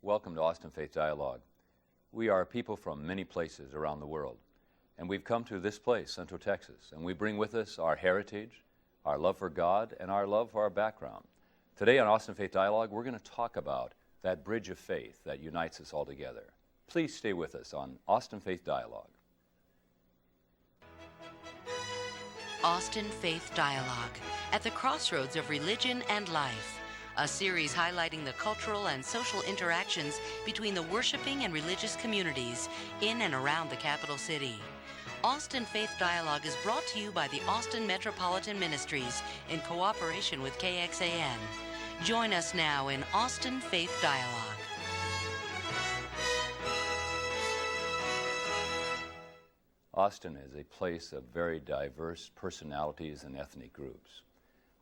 Welcome to Austin Faith Dialogue. We are people from many places around the world, and we've come to this place, Central Texas, and we bring with us our heritage, our love for God, and our love for our background. Today on Austin Faith Dialogue, we're going to talk about that bridge of faith that unites us all together. Please stay with us on Austin Faith Dialogue. Austin Faith Dialogue, at the crossroads of religion and life. A series highlighting the cultural and social interactions between the worshiping and religious communities in and around the capital city. Austin Faith Dialogue is brought to you by the Austin Metropolitan Ministries in cooperation with KXAN. Join us now in Austin Faith Dialogue. Austin is a place of very diverse personalities and ethnic groups.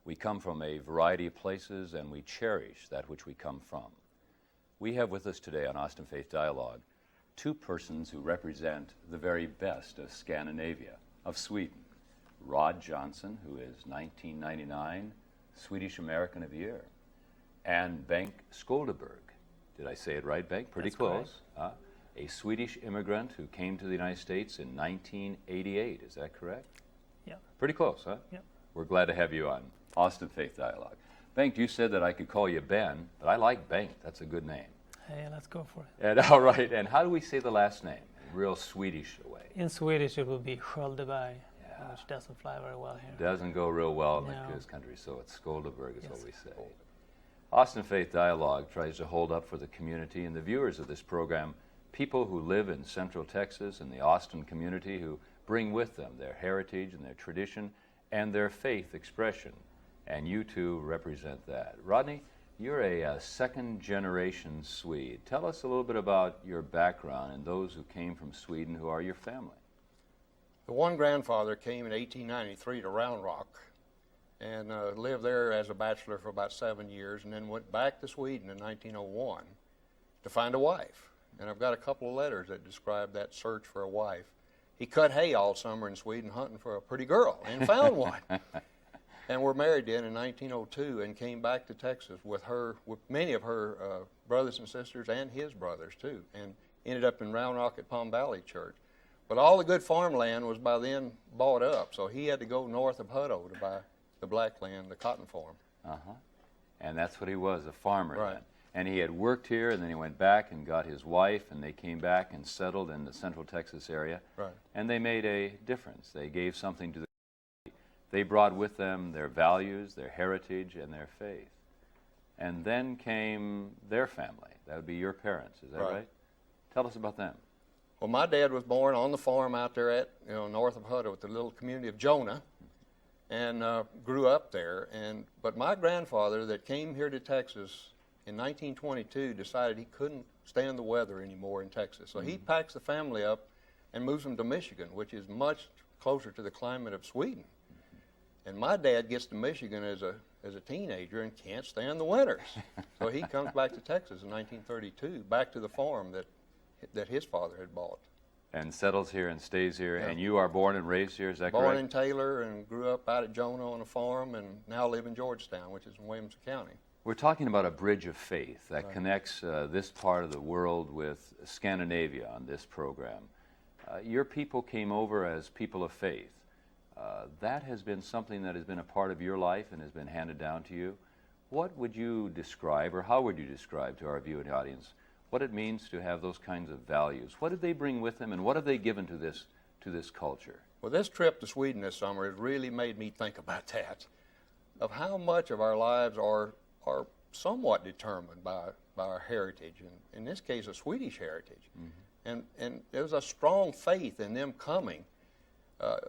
We come from a variety of places, and we cherish that which we come from. We have with us today on Austin Faith Dialogue two persons who represent the very best of Scandinavia, of Sweden. Rod Johnson, who is 1999 Swedish American of the Year, and Bengt Skoldeberg. Did I say it right, Bengt? Pretty That's close. A Swedish immigrant who came to the United States in 1988. Is that correct? Yeah. Pretty close, huh? Yeah. We're glad to have you on Austin Faith Dialogue. Bengt, you said that I could call you Ben, but I like Bengt. That's a good name. Hey, let's go for it. And all right, and how do we say the last name? Real Swedish way. In Swedish, it will be Sköldeberg, Yeah. which doesn't fly very well here. Doesn't go real well in No. this country, so it's Skoldeberg is Yes. what we say. Austin Faith Dialogue tries to hold up for the community and the viewers of this program, people who live in Central Texas and the Austin community who bring with them their heritage and their tradition and their faith expression. And you two represent that. Rodney, you're a second-generation Swede. Tell us a little bit about your background and those who came from Sweden who are your family. The one grandfather came in 1893 to Round Rock and lived there as a bachelor for about 7 years, and then went back to Sweden in 1901 to find a wife. And I've got a couple of letters that describe that search for a wife. He cut hay all summer in Sweden hunting for a pretty girl and found one. And we're married then in 1902 and came back to Texas with many of her brothers and sisters and his brothers too, and ended up in Round Rock at Palm Valley Church. But all the good farmland was by then bought up, so he had to go north of Hutto to buy the black land, the cotton farm. And that's what he was, a farmer Right. then. And he had worked here, and then he went back and got his wife, and they came back and settled in the Central Texas area. Right. And they made a difference. They gave something to the community. They brought with them their values, their heritage, and their faith. And then came their family. That would be your parents, is that Right. right? Tell us about them. Well, my dad was born on the farm out there at, north of Hutto at the little community of Jonah, and grew up there. But my grandfather that came here to Texas in 1922 decided he couldn't stand the weather anymore in Texas. So he packs the family up and moves them to Michigan, which is much closer to the climate of Sweden. And my dad gets to Michigan as a teenager and can't stand the winters. So he comes back to Texas in 1932, back to the farm that his father had bought. And settles here and stays here. Yeah. And you are born and raised here, is that Born correct? in Taylor and grew up out at Jonah on a farm, and now live in Georgetown, which is in Williamson County. We're talking about a bridge of faith that Right. connects this part of the world with Scandinavia on this program. Your people came over as people of faith. That has been something that has been a part of your life and has been handed down to you. What would you describe, or how would you describe to our viewing audience, what it means to have those kinds of values? What did they bring with them, and what have they given to this culture? Well, this trip to Sweden this summer has really made me think about that, of how much of our lives are somewhat determined by our heritage, and in this case, a Swedish heritage. And there was a strong faith in them coming.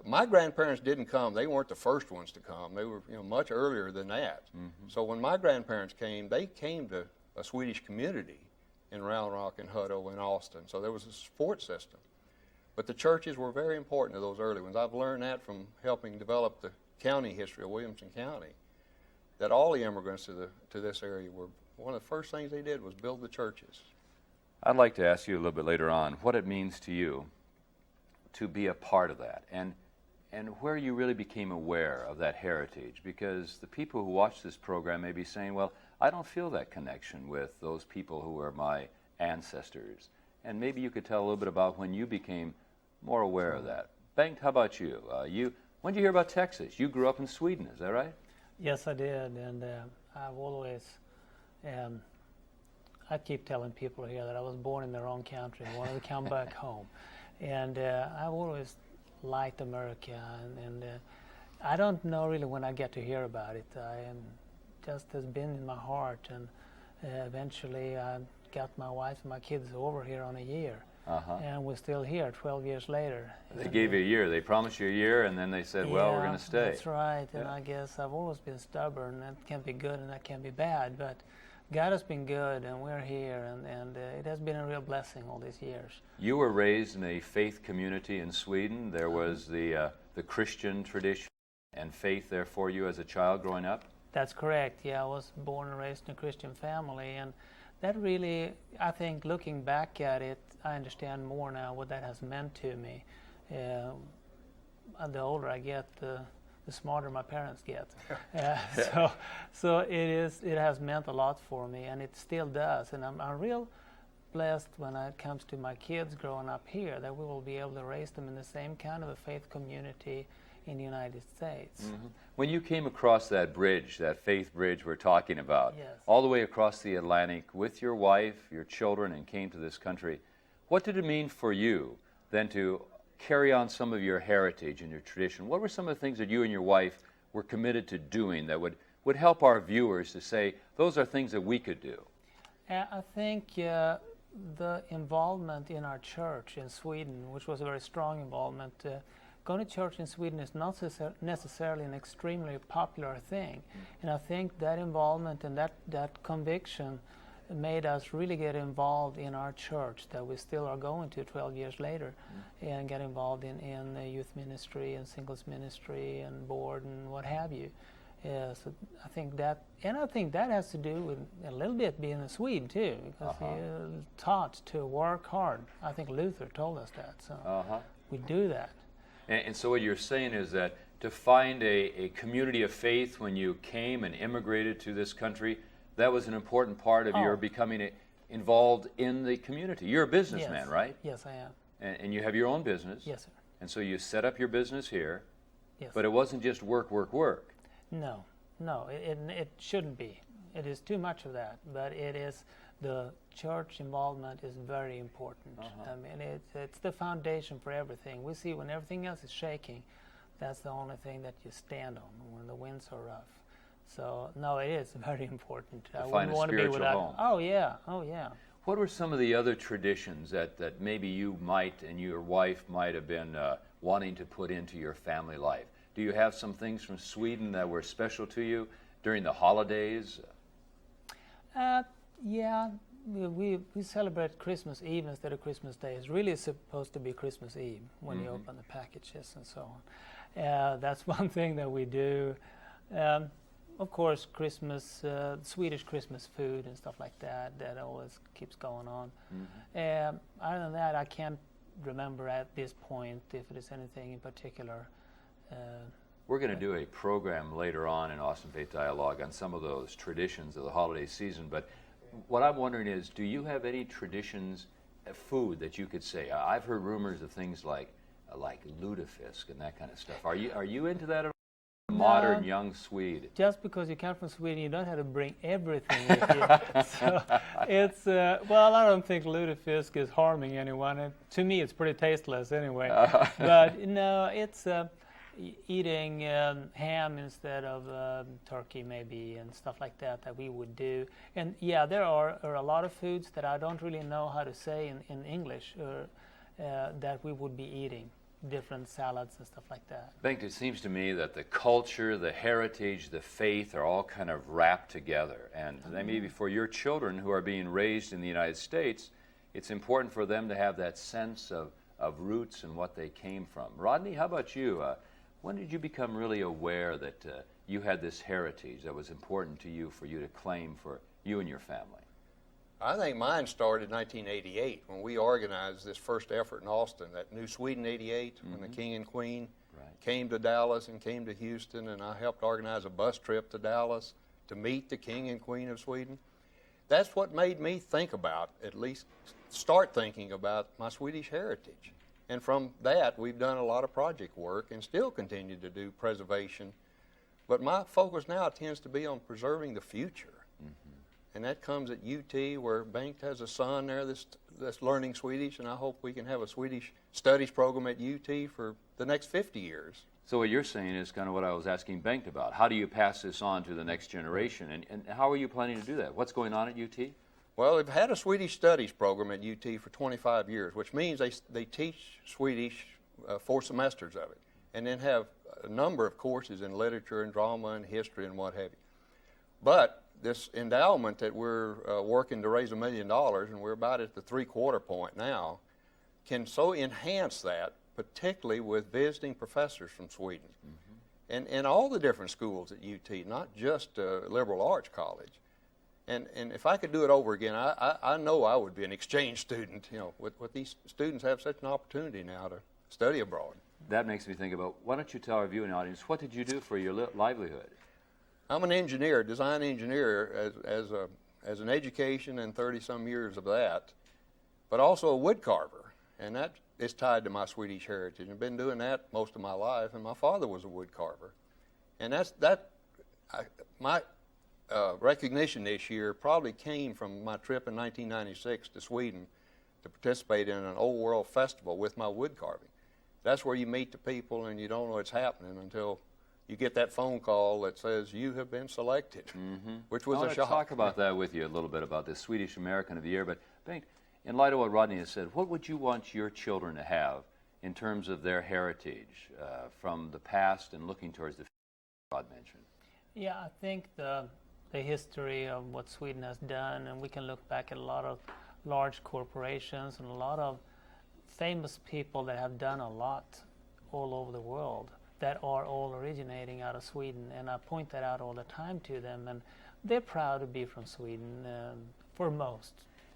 My grandparents didn't come. They weren't the first ones to come. They were much earlier than that. So when my grandparents came, they came to a Swedish community in Round Rock and Hutto and Austin. So there was a support system. But the churches were very important to those early ones. I've learned that from helping develop the county history of Williamson County, that all the immigrants to this area were, one of the first things they did was build the churches. I'd like to ask you a little bit later on what it means to you to be a part of that, and where you really became aware of that heritage, because the people who watch this program may be saying, well, I don't feel that connection with those people who are my ancestors. And maybe you could tell a little bit about when you became more aware of that. Bengt, how about you? When did you hear about Texas? You grew up in Sweden, is that right? Yes, I did, and I've always, I keep telling people here that I was born in the wrong country and wanted to come back home. And I've always liked America, and I don't know really when I get to hear about it. Just has been in my heart, and eventually I got my wife and my kids over here on a year. And we're still here 12 years later. They gave you a year. They promised you a year, and then they said, well, we're going to stay. That's right. And I guess I've always been stubborn. That can be good and that can be bad. But God has been good, and we're here, and it has been a real blessing all these years. You were raised in a faith community in Sweden. There was the Christian tradition and faith there for you as a child growing up? That's correct. Yeah, I was born and raised in a Christian family, and that really, I think, looking back at it, I understand more now what that has meant to me. The older I get, the smarter my parents get. So it has meant a lot for me, and it still does. And I'm real blessed when it comes to my kids growing up here, that we will be able to raise them in the same kind of a faith community in the United States. Mm-hmm. When you came across that bridge, that faith bridge we're talking about, yes, all the way across the Atlantic with your wife, your children, and came to this country, what did it mean for you then to carry on some of your heritage and your tradition? What were some of the things that you and your wife were committed to doing that would help our viewers to say, those are things that we could do? I think the involvement in our church in Sweden, which was a very strong involvement, going to church in Sweden is not necessarily an extremely popular thing. And I think that involvement and that conviction made us really get involved in our church that we still are going to 12 years later, and get involved in youth ministry and singles ministry and board and what have you. So I think that has to do with a little bit being a Swede too, because you're taught to work hard. I think Luther told us that, so we do that. And so what you're saying is that to find a community of faith when you came and immigrated to this country, that was an important part of your becoming involved in the community. You're a businessman, right? Yes, I am. And you have your own business. Yes, sir. And so you set up your business here. Yes. But it wasn't just work, work, work. No, it shouldn't be. It is too much of that. But it is, the church involvement is very important. I mean, it's the foundation for everything. We see when everything else is shaking, that's the only thing that you stand on when the winds are rough. So, no, it is very important. To find a spiritual home. Oh, yeah. What were some of the other traditions that maybe you might and your wife might have been wanting to put into your family life? Do you have some things from Sweden that were special to you during the holidays? Yeah, we celebrate Christmas Eve instead of Christmas Day. It's really supposed to be Christmas Eve when you open the packages and so on. That's one thing that we do. Of course, Christmas, Swedish Christmas food and stuff like that always keeps going on. Other than that, I can't remember at this point if it is anything in particular. We're going to do a program later on in Austin Faith Dialogue on some of those traditions of the holiday season, but what I'm wondering is, do you have any traditions of food that you could say? I've heard rumors of things like lutefisk and that kind of stuff. Are you into that at all? Modern young Swede. Just because you come from Sweden, you don't have to bring everything with you. So it's well, I don't think lutefisk is harming anyone. To me, it's pretty tasteless anyway. But no, it's eating ham instead of turkey maybe and stuff like that we would do. And yeah, there are a lot of foods that I don't really know how to say in English that we would be eating. Different salads and stuff like that. Bengt, it seems to me that the culture, the heritage, the faith are all kind of wrapped together. And maybe for your children who are being raised in the United States, it's important for them to have that sense of roots and what they came from. Rodney, how about you? When did you become really aware that you had this heritage that was important to you for you to claim for you and your family? I think mine started in 1988 when we organized this first effort in Austin, that New Sweden 88, when the King and Queen came to Dallas and came to Houston, and I helped organize a bus trip to Dallas to meet the King and Queen of Sweden. that's what made me think about, at least start thinking about my Swedish heritage. And from that, we've done a lot of project work and still continue to do preservation. But my focus now tends to be on preserving the future. And that comes at UT, where Bengt has a son there that's learning Swedish, and I hope we can have a Swedish studies program at UT for the next 50 years. So what you're saying is kind of what I was asking Bengt about. How do you pass this on to the next generation, and how are you planning to do that? What's going on at UT? Well, they've had a Swedish studies program at UT for 25 years, which means they teach Swedish 4 semesters of it, and then have a number of courses in literature and drama and history and what have you. But this endowment that we're working to raise $1 million, and we're about at the 3/4 point now, can so enhance that, particularly with visiting professors from Sweden. And all the different schools at UT, not just liberal arts college. And if I could do it over again, I know I would be an exchange student. You know, with these students have such an opportunity now to study abroad. That makes me think about, why don't you tell our viewing audience, what did you do for your livelihood? I'm an engineer, design engineer, as an education and 30-some years of that, but also a wood carver, and that is tied to my Swedish heritage. I've been doing that most of my life, and my father was a wood carver. And my recognition this year probably came from my trip in 1996 to Sweden to participate in an Old World Festival with my wood carving. That's where you meet the people and you don't know it's happening until you get that phone call that says you have been selected, which was I want a to shock. talk about that with you a little bit, about this Swedish American of the Year. But Bengt, in light of what Rodney has said, what would you want your children to have in terms of their heritage from the past and looking towards the future Rod mentioned? Yeah, I think the history of what Sweden has done, and we can look back at a lot of large corporations and a lot of famous people that have done a lot all over the world that are all originating out of Sweden, and I point that out all the time to them, and they're proud to be from Sweden for most.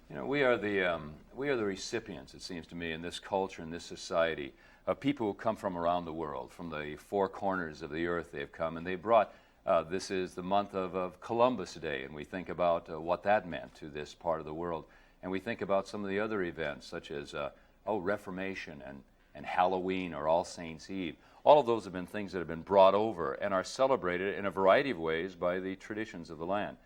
You know, we are the recipients, it seems to me, in this culture, in this society, of people who come from around the world, from the 4 corners of the earth they've come, and they brought, this is the month of Columbus Day, and we think about what that meant to this part of the world, and we think about some of the other events, such as, Reformation and Halloween or All Saints' Eve. All of those have been things that have been brought over and are celebrated in a variety of ways by the traditions of the land.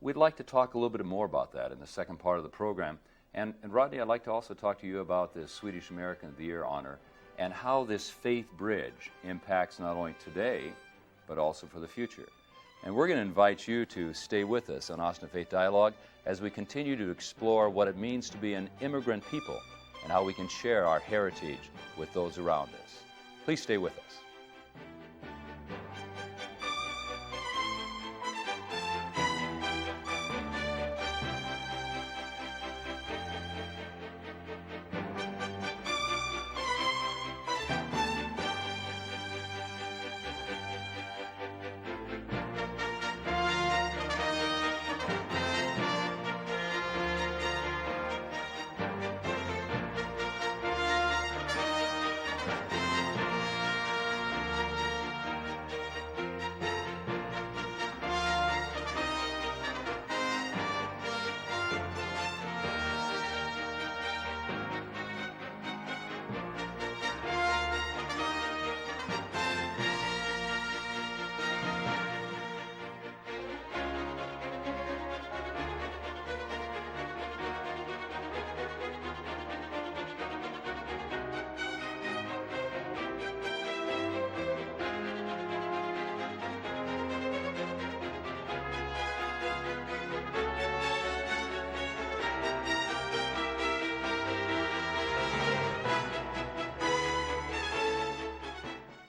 We'd like to talk a little bit more about that in the second part of the program. And Rodney, I'd like to also talk to you about this Swedish American of the Year honor and how this faith bridge impacts not only today, but also for the future. And we're going to invite you to stay with us on Austin Faith Dialogue as we continue to explore what it means to be an immigrant people and how we can share our heritage with those around us. Please stay with us.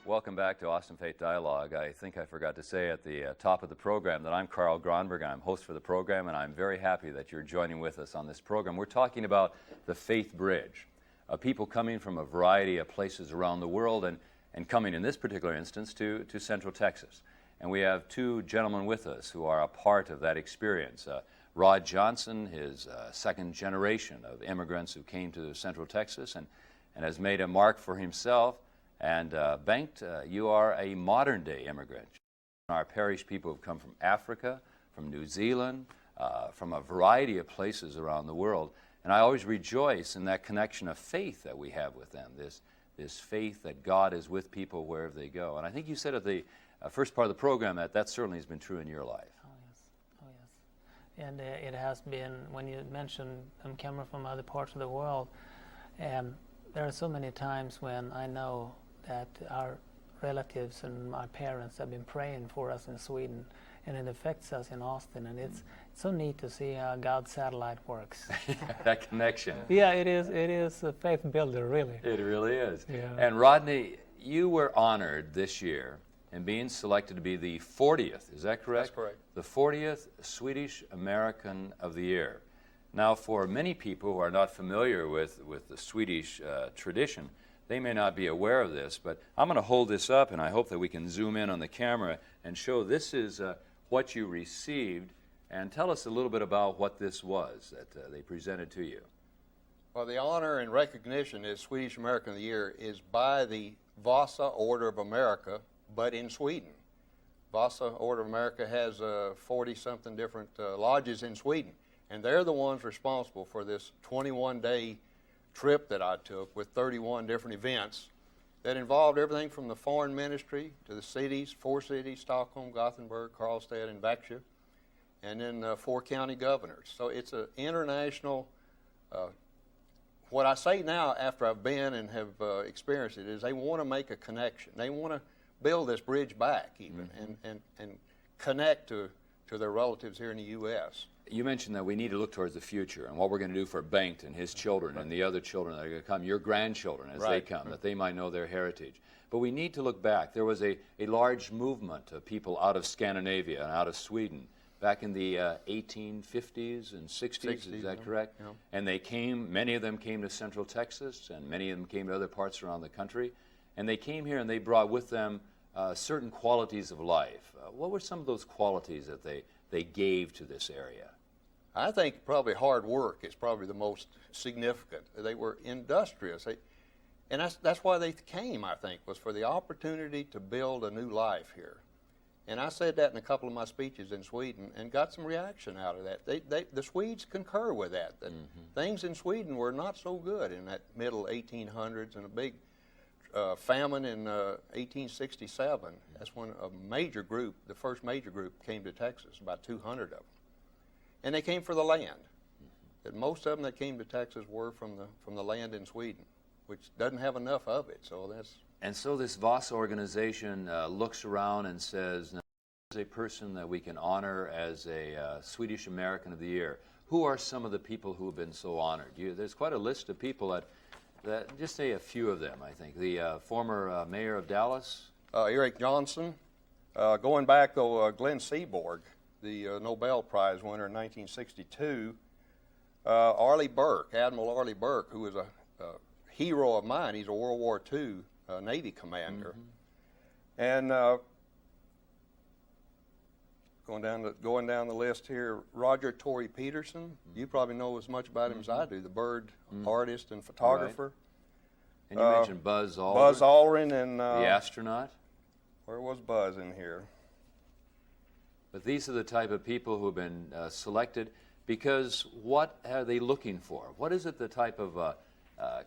Welcome back to Austin Faith Dialogue. I think I forgot to say at the top of the program that I'm Carl Gronberg. I'm host for the program, and I'm very happy that you're joining with us on this program. We're talking about the Faith Bridge, people coming from a variety of places around the world and coming in this particular instance to Central Texas. And we have 2 gentlemen with us who are a part of that experience. Rod Johnson is second generation of immigrants who came to Central Texas and has made a mark for himself. And Bengt, you are a modern-day immigrant. Our parish people have come from Africa, from New Zealand, from a variety of places around the world. And I always rejoice in that connection of faith that we have with them, this faith that God is with people wherever they go. And I think you said at the first part of the program that certainly has been true in your life. Oh, yes. Oh, yes. And it has been, when you mentioned them coming from other parts of the world, there are so many times when I know that our relatives and my parents have been praying for us in Sweden, and it affects us in Austin, and it's so neat to see how God's satellite works. That connection. Yeah, it is a faith builder, really. It really is. Yeah. And Rodney, you were honored this year in being selected to be the 40th, is that correct? That's correct. The 40th Swedish American of the Year. Now, for many people who are not familiar with the Swedish tradition, they may not be aware of this, but I'm going to hold this up, and I hope that we can zoom in on the camera and show this is what you received, and tell us a little bit about what this was that they presented to you. Well, the honor and recognition as Swedish American of the Year is by the Vasa Order of America, but in Sweden. Vasa Order of America has 40-something different lodges in Sweden, and they're the ones responsible for this 21-day trip that I took with 31 different events that involved everything from the foreign ministry to the cities, 4 cities, Stockholm, Gothenburg, Karlstad, and Växjö, and then 4 county governors. So it's an international, what I say now after I've been and have experienced it is they want to make a connection. They want to build this bridge back even and connect to their relatives here in the U.S. You mentioned that we need to look towards the future and what we're going to do for Bengt and his children and the other children that are going to come, your grandchildren as they come, that they might know their heritage. But we need to look back. There was a large movement of people out of Scandinavia and out of Sweden back in the 1850s and 60s, is that correct? Yeah. And they came, many of them came to Central Texas, and many of them came to other parts around the country. And they came here and they brought with them certain qualities of life. What were some of those qualities that they gave to this area? I think probably hard work is probably the most significant. They were industrious. And that's why they came, I think, was for the opportunity to build a new life here. And I said that in a couple of my speeches in Sweden and got some reaction out of that. The Swedes concur with that things in Sweden were not so good in that middle 1800s, and a big famine in 1867. That's when a major group, the first major group, came to Texas, about 200 of them. And they came for the land. And most of them that came to Texas were from the land in Sweden, which doesn't have enough of it. So that's. And so this Vasa organization looks around and says, now, as a person that we can honor as a Swedish American of the Year, who are some of the people who have been so honored? There's quite a list of people that just say a few of them, I think. The former mayor of Dallas. Erik Johnson. Going back, though, Glenn Seaborg, the Nobel Prize winner in 1962. Arleigh Burke, Admiral Arleigh Burke, who was a hero of mine. He's a World War II Navy commander. And going down the list here, Roger Tory Peterson. You probably know as much about him as I do, the bird artist and photographer. Right. And you mentioned Buzz Aldrin. Buzz Aldrin and... the astronaut. Where was Buzz in here? But these are the type of people who have been selected because what are they looking for? What is it the type of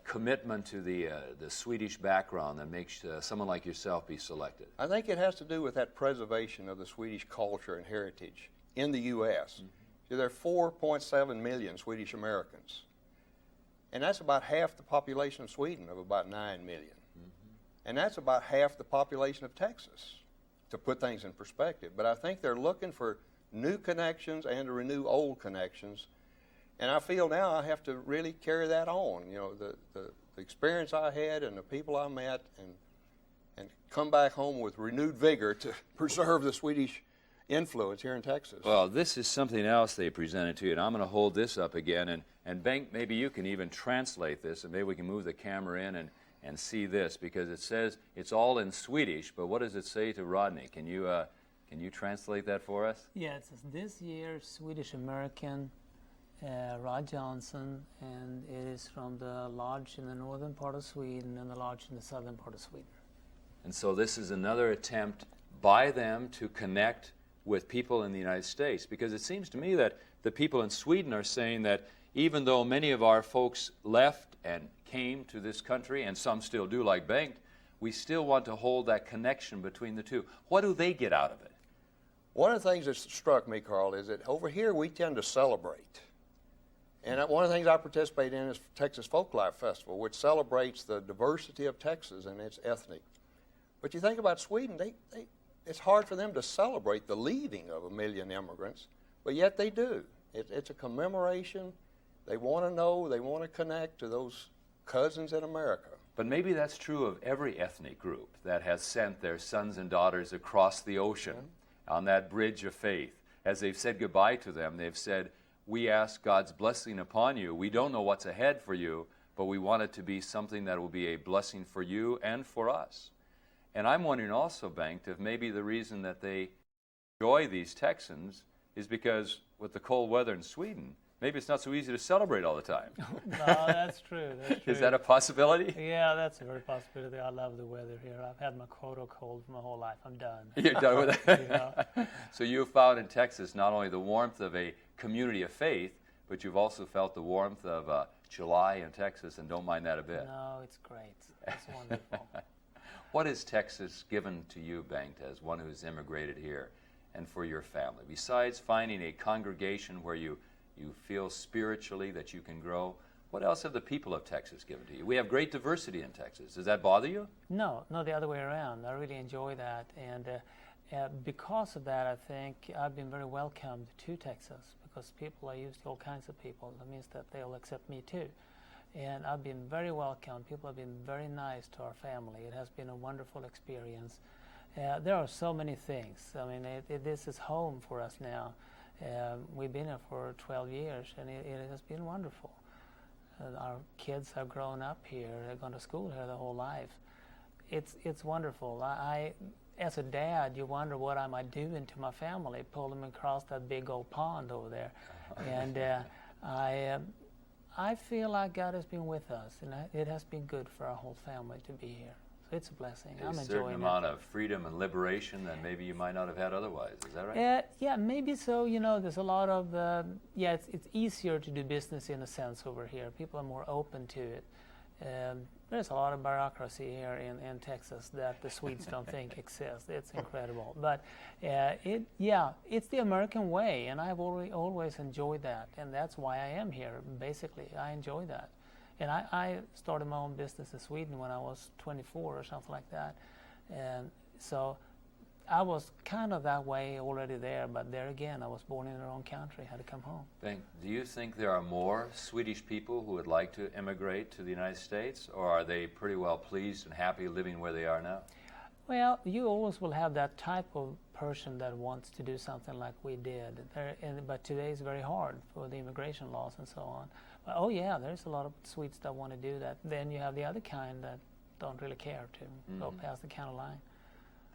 commitment to the Swedish background that makes someone like yourself be selected? I think it has to do with that preservation of the Swedish culture and heritage in the U.S. See, there are 4.7 million Swedish Americans, and that's about half the population of Sweden, of about 9 million. And that's about half the population of Texas, to put things in perspective. But I think they're looking for new connections and to renew old connections. And I feel now I have to really carry that on. You know, the experience I had and the people I met, and come back home with renewed vigor to preserve the Swedish influence here in Texas. Well, this is something else they presented to you, and I'm going to hold this up again. And Bengt, maybe you can even translate this, and maybe we can move the camera in and see this, because it says it's all in Swedish, but what does it say to Rodney? Can you translate that for us? Yeah, it says this year's Swedish American Rod Johnson, and it is from the lodge in the northern part of Sweden and the lodge in the southern part of Sweden. And so this is another attempt by them to connect with people in the United States, because it seems to me that the people in Sweden are saying that even though many of our folks left and came to this country, and some still do, like Bengt, we still want to hold that connection between the two. What do they get out of it? One of the things that struck me, Carl, is that over here we tend to celebrate. And one of the things I participate in is Texas Folklife Festival, which celebrates the diversity of Texas and its ethnic. But you think about Sweden, it's hard for them to celebrate the leaving of 1 million immigrants, but yet they do. It's a commemoration. They want to know, they want to connect to those cousins in America. But maybe that's true of every ethnic group that has sent their sons and daughters across the ocean on that bridge of faith. As they've said goodbye to them, they've said, we ask God's blessing upon you. We don't know what's ahead for you, but we want it to be something that will be a blessing for you and for us. And I'm wondering also, Bengt, if maybe the reason that they enjoy these Texans is because with the cold weather in Sweden, maybe it's not so easy to celebrate all the time. No, that's true. That's true. Is that a possibility? Yeah, that's a very possibility. I love the weather here. I've had my quota cold for my whole life. I'm done. You're done with it? Yeah. So you've found in Texas not only the warmth of a community of faith, but you've also felt the warmth of July in Texas, and don't mind that a bit. No, it's great. It's wonderful. What has Texas given to you, Bengt, as one who's immigrated here, and for your family? Besides finding a congregation where you feel spiritually that you can grow, what else have the people of Texas given to you? We have great diversity in Texas. Does that bother you? No, the other way around. I really enjoy that. And because of that, I think I've been very welcomed to Texas, because people are used to all kinds of people. That means that they'll accept me too. And I've been very welcomed. People have been very nice to our family. It has been a wonderful experience. There are so many things. I mean, this is home for us now. We've been here for 12 years, and it has been wonderful. Our kids have grown up here. They've gone to school here their whole life. It's wonderful. As a dad, you wonder what I might do to my family, pull them across that big old pond over there. And I feel like God has been with us, and it has been good for our whole family to be here. So it's a blessing. I'm enjoying it. A certain amount of freedom and liberation that maybe you might not have had otherwise. Is that right? Yeah, maybe so. You know, there's a lot of, it's easier to do business in a sense over here. People are more open to it. There's a lot of bureaucracy here in Texas that the Swedes don't think exists. It's incredible. But it's the American way, and I've always enjoyed that, and that's why I am here, basically. I enjoy that. And I started my own business in Sweden when I was 24 or something like that. And so I was kind of that way already there, but there again, I was born in the wrong country, had to come home. Bengt, do you think there are more Swedish people who would like to immigrate to the United States, or are they pretty well pleased and happy living where they are now? Well, you always will have that type of person that wants to do something like we did. But today is very hard for the immigration laws and so on. But, oh yeah, there's a lot of Swedes that want to do that. Then you have the other kind that don't really care to go past the county line.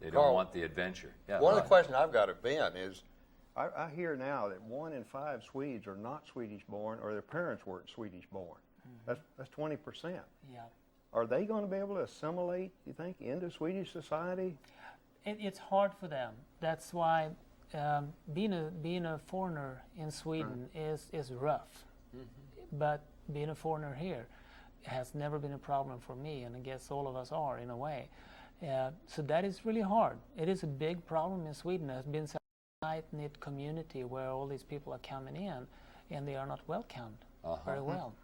They don't want the adventure. Yeah, One of the questions I've got of Ben is, I hear now that 1 in 5 Swedes are not Swedish born, or their parents weren't Swedish born. That's 20%. Yeah. Are they going to be able to assimilate, you think, into Swedish society? It's hard for them. That's why being a foreigner in Sweden is rough. But being a foreigner here has never been a problem for me, and I guess all of us are in a way. So that is really hard. It is a big problem in Sweden. There's been such a tight-knit community where all these people are coming in, and they are not welcomed very well.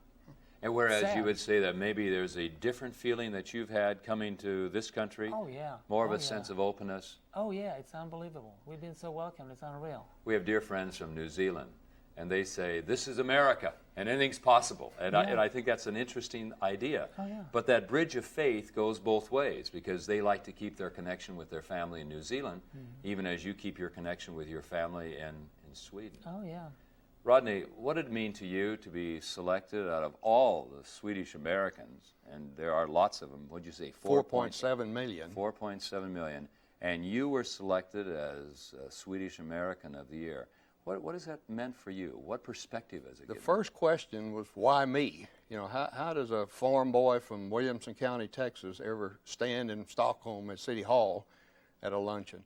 And whereas Sad. you would say that maybe there's a different feeling that you've had coming to this country, Oh yeah. more of a sense of openness. Oh yeah, it's unbelievable. We've been so welcomed, it's unreal. We have dear friends from New Zealand, and they say, this is America, and anything's possible. And, I think that's an interesting idea. Oh, yeah. But that bridge of faith goes both ways, because they like to keep their connection with their family in New Zealand, even as you keep your connection with your family in Sweden. Oh yeah. Rodney, what did it mean to you to be selected out of all the Swedish Americans, and there are lots of them, what did you say, 4.7 million. 4.7 million, and you were selected as Swedish American of the Year. What has that meant for you? What perspective has it The given? first question was, why me? You know, how does a farm boy from Williamson County, Texas, ever stand in Stockholm at City Hall at a luncheon?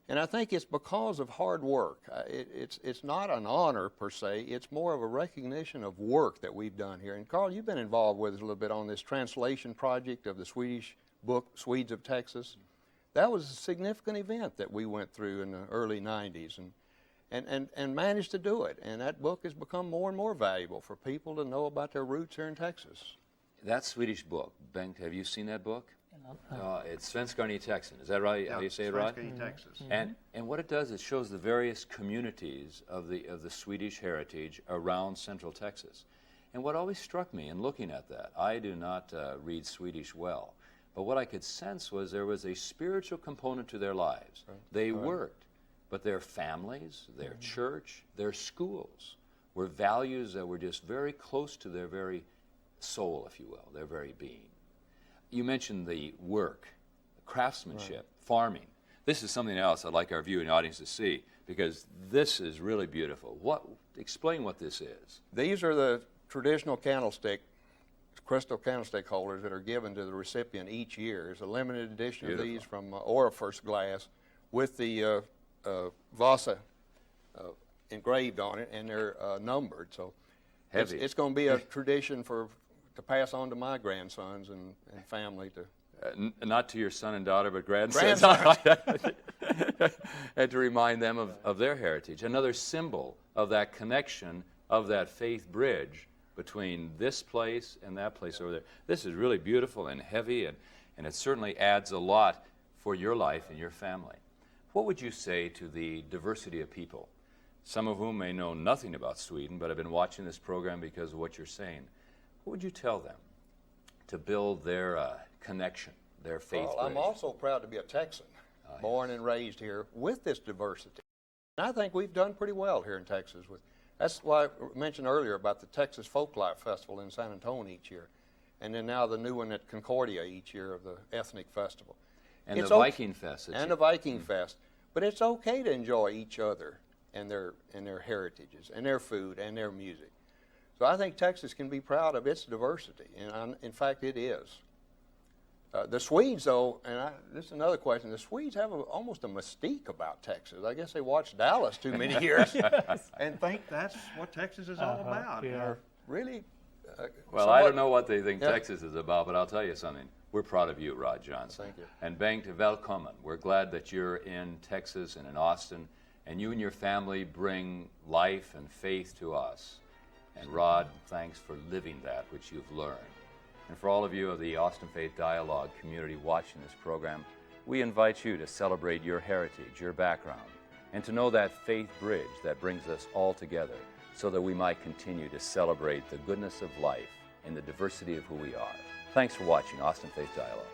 And I think it's because of hard work. It's not an honor per se, it's more of a recognition of work that we've done here. And Carl, you've been involved with us a little bit on this translation project of the Swedish book, Swedes of Texas. That was a significant event that we went through in the early 90s and managed to do it. And that book has become more and more valuable for people to know about their roots here in Texas. That Swedish book, Bengt, have you seen that book? It's Svenskar i Texan. Is that right? How do you say it, Rod? Svenskar i Texas. And what it does, it shows the various communities of the Swedish heritage around Central Texas. And what always struck me in looking at that, I do not read Swedish well, but what I could sense was there was a spiritual component to their lives. Right. They worked, but their families, their church, their schools were values that were just very close to their very soul, if you will, their very being. You mentioned the work, craftsmanship, farming. This is something else I'd like our viewing audience to see, because this is really beautiful. Explain what this is. These are the traditional crystal candlestick holders that are given to the recipient each year. There's a limited edition of these from Orifers glass with the Vasa engraved on it, and they're numbered. So heavy. It's going to be a tradition to pass on to my grandsons and family. Not to your son and daughter, but grandsons. And to remind them of their heritage. Another symbol of that connection, of that faith bridge between this place and that place over there. This is really beautiful and heavy, and it certainly adds a lot for your life and your family. What would you say to the diversity of people, some of whom may know nothing about Sweden, but have been watching this program because of what you're saying? What would you tell them to build their connection, their faith bridge? I'm also proud to be a Texan, born and raised here with this diversity. And I think we've done pretty well here in Texas. That's why I mentioned earlier about the Texas Folklife Festival in San Antonio each year, and then now the new one at Concordia each year of the Ethnic Festival. And the Viking Fest. And the Viking Fest. But it's okay to enjoy each other and their heritages and their food and their music. So I think Texas can be proud of its diversity, and in fact it is. The Swedes, though, and this is another question, the Swedes have almost a mystique about Texas. I guess they watched Dallas too many years and think that's what Texas is all about. Yeah. Really? Well, I don't know what they think Texas is about, but I'll tell you something. We're proud of you, Rod Johnson. Thank you. And Bengt, velkommen. We're glad that you're in Texas and in Austin, and you and your family bring life and faith to us. And Rod, thanks for living that which you've learned. And for all of you of the Austin Faith Dialogue community watching this program, we invite you to celebrate your heritage, your background, and to know that faith bridge that brings us all together so that we might continue to celebrate the goodness of life and the diversity of who we are. Thanks for watching Austin Faith Dialogue.